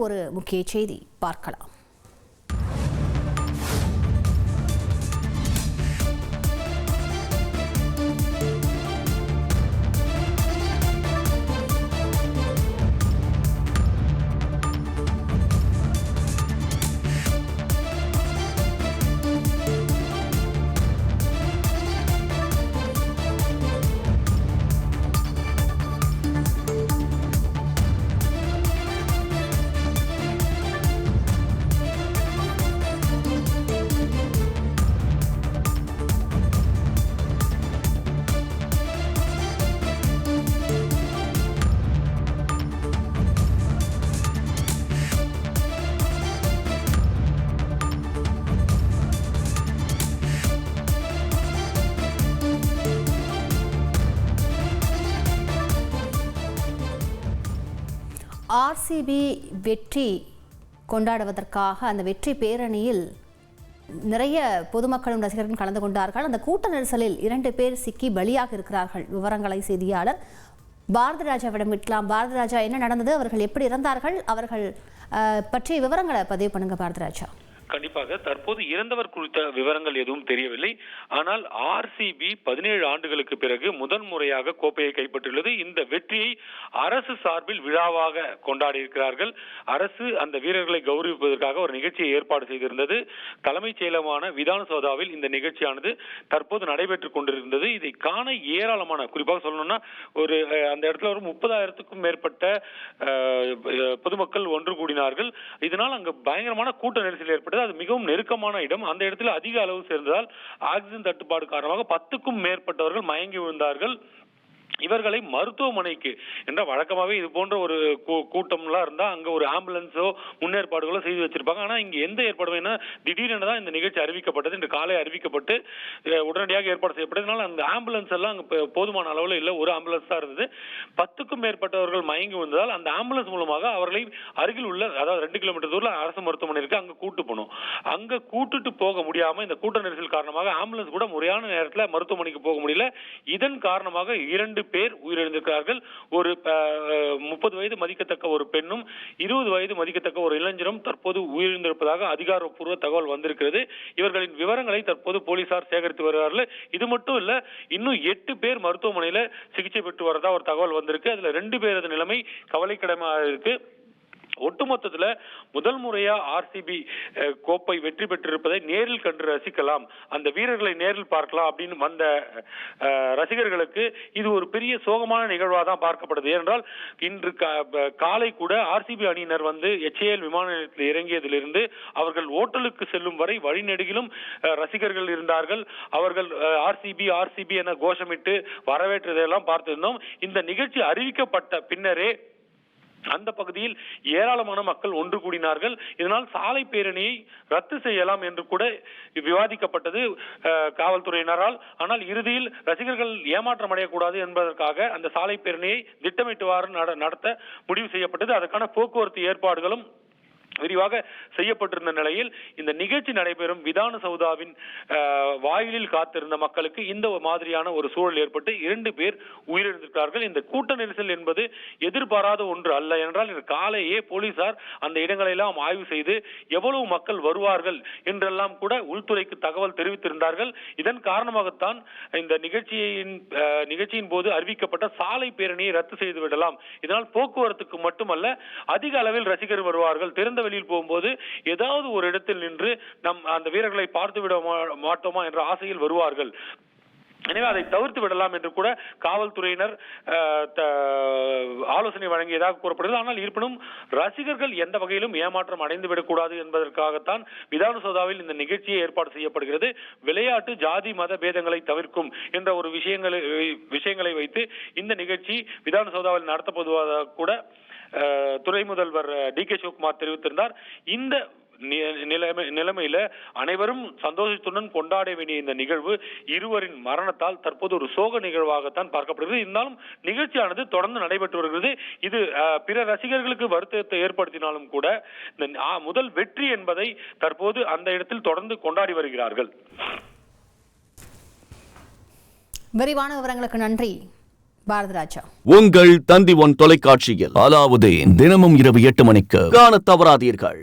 ஒரு முக்கிய செய்தி பார்க்கலாம். ஆர்சிபி வெற்றி கொண்டாடுவதற்காக அந்த வெற்றி பேரணியில் நிறைய பொதுமக்களும் ரசிகர்களும் கலந்து கொண்டார்கள். அந்த கூட்ட நெரிசலில் 2 பேர் சிக்கி பலியாக இருக்கிறார்கள். விவரங்களை செய்தியாளர் பாரதிராஜாவிடம் விட்டலாம். பாரதிராஜா, என்ன நடந்தது? அவர்கள் எப்படி இறந்தார்கள்? அவர்கள் பற்றிய விவரங்களை பதிவு பண்ணுங்க பாரதிராஜா. கண்டிப்பாக தற்போது இறந்தவர் குறித்த விவரங்கள் எதுவும் தெரியவில்லை. ஆனால் ஆர்சிபி 17 ஆண்டுகளுக்கு பிறகு முதன்முறையாக கோப்பையை கைப்பற்றியுள்ளது. இந்த வெற்றியை அரசு சார்பில் விழாவாக கொண்டாடி இருக்கிறார்கள். அரசு அந்த வீரர்களை கௌரவிப்பதற்காக ஒரு நிகழ்ச்சியை ஏற்பாடு செய்திருந்தது. தலைமைச் செயலகமான விதானசௌதாவில் இந்த நிகழ்ச்சியானது தற்போது நடைபெற்றுக் கொண்டிருந்தது. இதை காண ஏராளமான, குறிப்பாக சொல்லணும்னா ஒரு அந்த இடத்துல ஒரு 30,000க்கும் மேற்பட்ட பொதுமக்கள் ஒன்று கூடினார்கள். இதனால் அங்கு பயங்கரமான கூட்ட நெரிசல் ஏற்பட்டது. அது மிகவும் நெருக்கமான இடம். அந்த இடத்துல அதிக அளவு சேர்ந்ததால் ஆக்சிஜன் தட்டுப்பாடு காரணமாக 10க்கும் மேற்பட்டவர்கள் மயங்கி விழுந்தார்கள். இவர்களை மருத்துவமனைக்கு என்ற வழக்கமாகவே இது போன்ற ஒரு கூட்டம்லாம் இருந்தா அங்க ஒரு ஆம்புலன்ஸோ முன்னேற்பாடுகளோ செய்து வச்சிருப்பாங்க. ஆனா இங்க எந்த ஏற்பாடுமே திடீரென தான் இந்த நிகழ்ச்சி அறிவிக்கப்பட்டது. இன்று காலை அறிவிக்கப்பட்டு உடனடியாக ஏற்பாடு செய்யப்பட்டதுனால அந்த ஆம்புலன்ஸ் எல்லாம் அங்க போதுமான அளவில் இல்லை. ஒரு ஆம்புலன்ஸ் தான் இருந்தது. 10க்கும் மேற்பட்டவர்கள் மயங்கி வந்ததால் அந்த ஆம்புலன்ஸ் மூலமாக அவர்களை அருகில் உள்ள, அதாவது 2 கிலோமீட்டர் தூரம் அரசு மருத்துவமனை இருக்கு, அங்க கூட்டு போனோம். அங்க கூட்டுட்டு போக முடியாம இந்த கூட்ட நெரிசல் காரணமாக ஆம்புலன்ஸ் கூட முறையான நேரத்தில் மருத்துவமனைக்கு போக முடியல. இதன் காரணமாக 2 பேர் உயிரிழந்திருக்கிறார்கள். ஒரு 30 வயது மதிக்கத்தக்க ஒரு பெண்ணும் 20 வயது மதிக்கத்தக்க ஒரு இளைஞரும் தற்போது உயிரிழந்திருப்பதாக அதிகாரப்பூர்வ தகவல் வந்திருக்கிறது. இவர்களின் விவரங்களை தற்போது போலீசார் சேகரித்து வருகிறார்கள். இது மட்டும் இல்ல, இன்னும் 8 பேர் மருத்துவமனையில சிகிச்சை பெற்று வரதா ஒரு தகவல் வந்திருக்கு. அதுல 2 பேரது நிலைமை கவலைக்கிடமாக இருக்கு. ஒட்டுமொத்தத்துல முதல் முறையா ஆர்சிபி கோப்பை வெற்றி பெற்றிருப்பதை நேரில் கண்டு ரசிக்கலாம், அந்த வீரர்களை நேரில் பார்க்கலாம் அப்படின்னு வந்த ரசிகர்களுக்கு இது ஒரு பெரிய சோகமான நிகழ்வாக தான் பார்க்கப்படுது. ஏனென்றால் இன்று காலை கூட ஆர்சிபி அணியினர் வந்து HAL விமான நிலையத்தில் இறங்கியதிலிருந்து அவர்கள் ஓட்டலுக்கு செல்லும் வரை வழிநெடுகிலும் ரசிகர்கள் இருந்தார்கள். அவர்கள் ஆர்சிபி என கோஷமிட்டு வரவேற்றதையெல்லாம் பார்த்திருந்தோம். இந்த நிகழ்ச்சி அறிவிக்கப்பட்ட பின்னரே அந்த பகுதியில் ஏராளமான மக்கள் ஒன்று கூடினார்கள். இதனால் சாலை பேரணியை ரத்து செய்யலாம் என்று கூட விவாதிக்கப்பட்டது காவல்துறையினரால். ஆனால் இறுதியில் ரசிகர்கள் ஏமாற்றம் அடையக்கூடாது என்பதற்காக அந்த சாலை பேரணியை திட்டமிட்டுவாறு நடத்த முடிவு செய்யப்பட்டது. அதற்கான போக்குவரத்து ஏற்பாடுகளும் விரிவாக செய்யப்பட்டிருந்த நிலையில் இந்த நிகழ்ச்சி நடைபெறும் விதானசௌதாவின் வாயிலில் காத்திருந்த மக்களுக்கு இந்த மாதிரியான ஒரு சூழல் ஏற்பட்டு 2 பேர் உயிரிழந்திருக்கிறார்கள். இந்த கூட்ட நெரிசல் என்பது எதிர்பாராத ஒன்று அல்ல. என்றால் இந்த காலையே போலீசார் அந்த இடங்களை எல்லாம் ஆய்வு செய்து எவ்வளவு மக்கள் வருவார்கள் என்றெல்லாம் கூட உள்துறைக்கு தகவல் தெரிவித்திருந்தார்கள். இதன் காரணமாகத்தான் இந்த நிகழ்ச்சியின் போது அறிவிக்கப்பட்ட சாலை பேரணியை ரத்து செய்து விடலாம். இதனால் போக்குவரத்துக்கு மட்டுமல்ல, அதிக அளவில் ரசிகர் வருவார்கள். திறந்த வெளியில் போகும்போது ஏதாவது ஒரு இடத்தில் நின்று நம் அந்த வீரர்களை பார்த்து விட மாட்டோமா என்ற ஆசையில் வருவார்கள். எனவே அதை தவிர்த்து விடலாம் என்று கூட காவல்துறையினர் ஆலோசனை வழங்கியதாக கூறப்படுகிறது. ஆனால் இருப்பினும் ரசிகர்கள் எந்த வகையிலும் ஏமாற்றம் அடைந்து விடக்கூடாது என்பதற்காகத்தான் விதானசௌதாவில் இந்த நிகழ்ச்சியை ஏற்பாடு செய்யப்படுகிறது. விளையாட்டு ஜாதி மத பேதங்களை தவிர்க்கும் என்ற ஒரு விஷயங்களை வைத்து இந்த நிகழ்ச்சி விதானசௌதாவில் நடத்தப்படுவதாக கூட துணை முதல்வர் DK சிவகுமார் தெரிவித்திருந்தார். இந்த நிலைமையில அனைவரும் சந்தோஷத்துடன் கொண்டாட வேண்டிய இந்த நிகழ்வு இருவரின் மரணத்தால் தற்போது ஒரு சோக நிகழ்வாகத்தான் பார்க்கப்படுகிறது. இருந்தாலும் நிகழ்ச்சியானது தொடர்ந்து நடைபெற்று வருகிறது. இது பிற ரசிகர்களுக்கு வருத்தத்தை ஏற்படுத்தினாலும் கூட இந்த முதல் வெற்றி என்பதை தற்போது அந்த இடத்தில் தொடர்ந்து கொண்டாடி வருகிறார்கள். விரிவான விவரங்களுக்கு நன்றி பாரதிராஜா. உங்கள் தந்தி ஒன் தொலைக்காட்சியில் அலாவுதீன் தினமும் இரவு 8 மணிக்கு காணத் தவறாதீர்கள்.